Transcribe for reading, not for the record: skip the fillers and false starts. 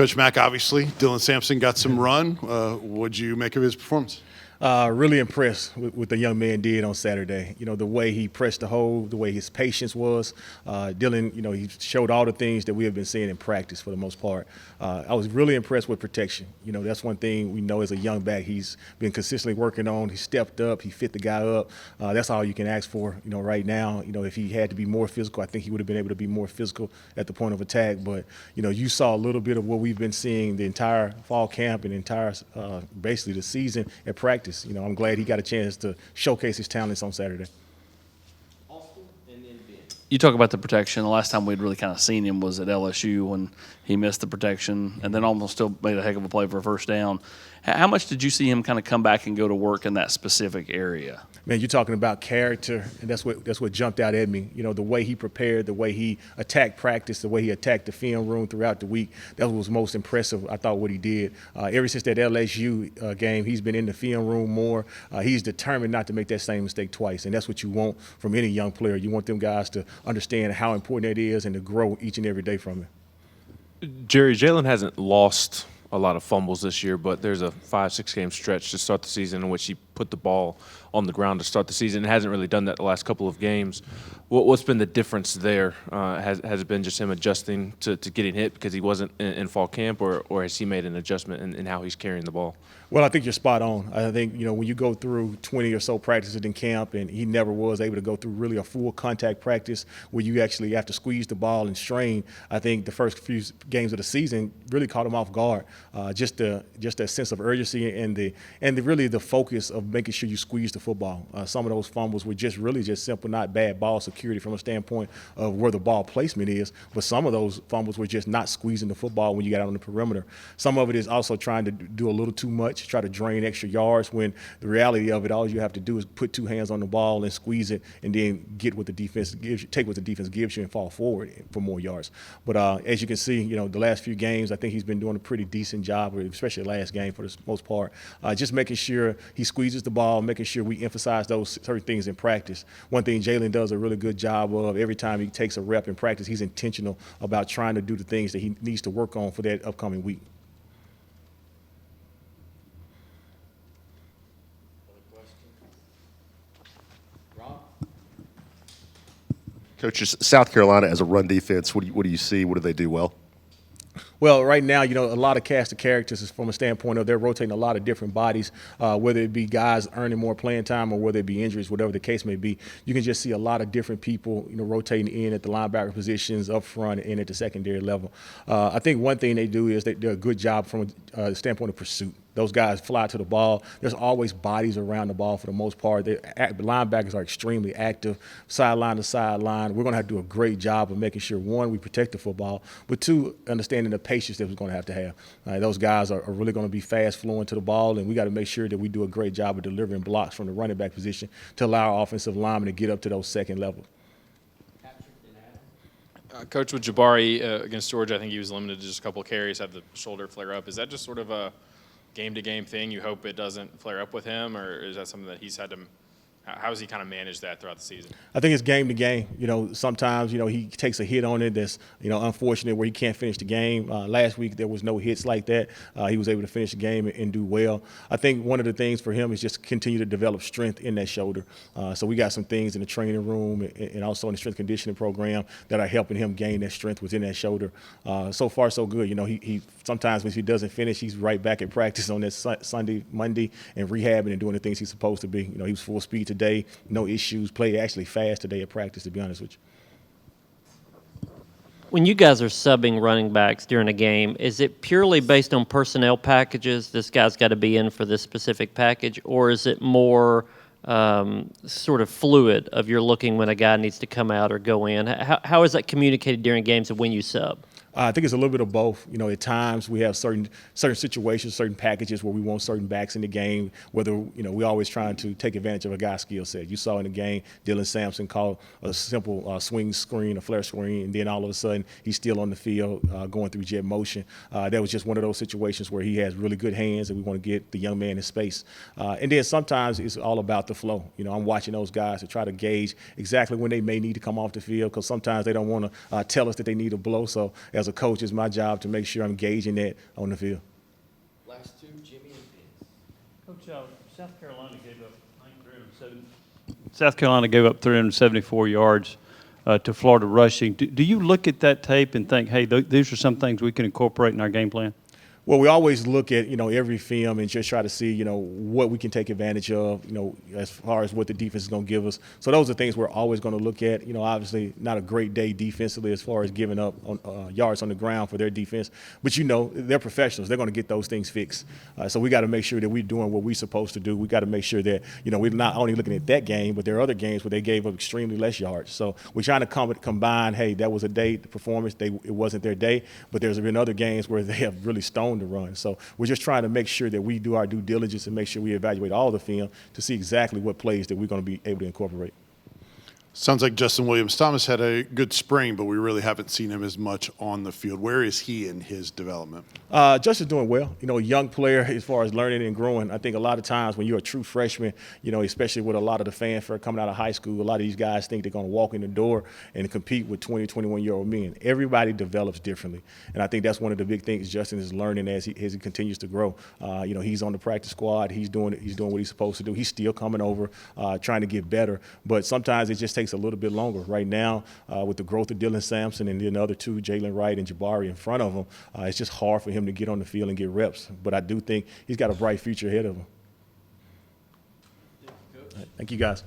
Coach Mack, obviously, Dylan Sampson got some run. What'd you make of his performance? Really impressed with what the young man did on Saturday. You know, the way he pressed the hole, the way his patience was. Dylan, you know, he showed all the things that we have been seeing in practice for the most part. I was really impressed with protection. You know, that's one thing we know as a young back he's been consistently working on. He stepped up. He fit the guy up. That's all you can ask for, you know, right now. You know, if he had to be more physical, I think he would have been able to be more physical at the point of attack. But, you know, you saw a little bit of what we've been seeing the entire fall camp and entire basically the season at practice. You know, I'm glad he got a chance to showcase his talents on Saturday. You talk about the protection. The last time we'd really kind of seen him was at LSU when he missed the protection and then almost still made a heck of a play for a first down. How much did you see him kind of come back and go to work in that specific area? Man, you're talking about character, and that's what jumped out at me. You know, the way he prepared, the way he attacked practice, the way he attacked the film room throughout the week. That was most impressive, I thought, what he did. Ever since that LSU game, he's been in the film room more. He's determined not to make that same mistake twice, and that's what you want from any young player. You want them guys to understand how important that is and to grow each and every day from it. Jerry, Jalen hasn't lost a lot of fumbles this year, but there's a 5-6 game stretch to start the season in which he put the ball on the ground to start the season. Hasn't really done that the last couple of games. What's been the difference there? Has it been just him adjusting to getting hit because he wasn't in fall camp, or has he made an adjustment in how he's carrying the ball? Well, I think you're spot on. I think, you know, when you go through 20 or so practices in camp, and he never was able to go through really a full contact practice where you actually have to squeeze the ball and strain, I think the first few games of the season really caught him off guard. Just that sense of urgency and really the focus of making sure you squeeze the football. Some of those fumbles were just simple, not bad ball security from a standpoint of where the ball placement is, but some of those fumbles were just not squeezing the football when you got out on the perimeter. Some of it is also trying to do a little too much, try to drain extra yards, when the reality of it, all you have to do is put two hands on the ball and squeeze it, and then get what the defense gives you, take what the defense gives you and fall forward for more yards. But as you can see, you know, the last few games, I think he's been doing a pretty decent job, especially the last game for the most part, just making sure he squeezes the ball, making sure we emphasize those certain things in practice. One thing Jalen does a really good job of, every time he takes a rep in practice, he's intentional about trying to do the things that he needs to work on for that upcoming week. Coaches, South Carolina as a run defense, what do you see? What do they do well? Well, right now, you know, a lot of cast of characters is from a standpoint of they're rotating a lot of different bodies, whether it be guys earning more playing time or whether it be injuries, whatever the case may be. You can just see a lot of different people, you know, rotating in at the linebacker positions, up front, and at the secondary level. I think one thing they do is they do a good job from a standpoint of pursuit. Those guys fly to the ball. There's always bodies around the ball for the most part. The linebackers are extremely active, sideline to sideline. We're going to have to do a great job of making sure, one, we protect the football, but two, understanding the patience that we're going to have. Those guys are really going to be fast flowing to the ball, and we got to make sure that we do a great job of delivering blocks from the running back position to allow our offensive linemen to get up to those second levels. Coach, with Jabari against Georgia, I think he was limited to just a couple of carries, had the shoulder flare up. Is that just sort of a game-to-game thing? You hope it doesn't flare up with him, or is that something that he's had to – how has he kind of managed that throughout the season? I think it's game to game. You know, sometimes, you know, he takes a hit on it that's, you know, unfortunate where he can't finish the game. Last week there was no hits like that. He was able to finish the game and do well. I think one of the things for him is just continue to develop strength in that shoulder. So we got some things in the training room and also in the strength conditioning program that are helping him gain that strength within that shoulder. So far, so good. You know, he sometimes when he doesn't finish, he's right back at practice on that Sunday, Monday, and rehabbing and doing the things he's supposed to be. You know, he was full speed today, no issues, played actually fast today at practice, to be honest with you. When you guys are subbing running backs during a game, is it purely based on personnel packages? This guy's got to be in for this specific package, or is it more sort of fluid of you're looking when a guy needs to come out or go in? How is that communicated during games and when you sub? I think it's a little bit of both. You know, at times we have certain situations, certain packages where we want certain backs in the game, whether, you know, we're always trying to take advantage of a guy's skill set. You saw in the game, Dylan Sampson called a simple swing screen, a flare screen, and then all of a sudden he's still on the field going through jet motion. That was just one of those situations where he has really good hands and we want to get the young man in space. And then sometimes it's all about the flow. You know, I'm watching those guys to try to gauge exactly when they may need to come off the field, because sometimes they don't want to tell us that they need a blow. So as a coach, it's my job to make sure I'm gauging that on the field. Last two, Jimmy and Vince. Coach, South Carolina gave up, I think, 370. South Carolina gave up 374 yards to Florida rushing. Do you look at that tape and think, hey, these are some things we can incorporate in our game plan? Well, we always look at, every film and just try to see, what we can take advantage of, as far as what the defense is going to give us. So those are things we're always going to look at. Obviously not a great day defensively as far as giving up on, yards on the ground for their defense. But, they're professionals. They're going to get those things fixed. So we got to make sure that we're doing what we're supposed to do. We got to make sure that, we're not only looking at that game, but there are other games where they gave up extremely less yards. So we're trying to combine, hey, that was a day, the performance, it wasn't their day. But there's been other games where they have really stoned the run. So we're just trying to make sure that we do our due diligence and make sure we evaluate all the film to see exactly what plays that we're going to be able to incorporate. Sounds like Justin Williams-Thomas had a good spring, but we really haven't seen him as much on the field. Where is he in his development? Justin's doing well. A young player as far as learning and growing. I think a lot of times when you're a true freshman, especially with a lot of the fanfare coming out of high school, a lot of these guys think they're going to walk in the door and compete with 20, 21-year-old men. Everybody develops differently. And I think that's one of the big things Justin is learning as he continues to grow. He's on the practice squad. He's doing what he's supposed to do. He's still coming over, trying to get better. But sometimes it just takes a little bit longer. Right now, with the growth of Dylan Sampson and then the other two, Jalen Wright and Jabari in front of him, it's just hard for him to get on the field and get reps. But I do think he's got a bright future ahead of him. Thank you, guys.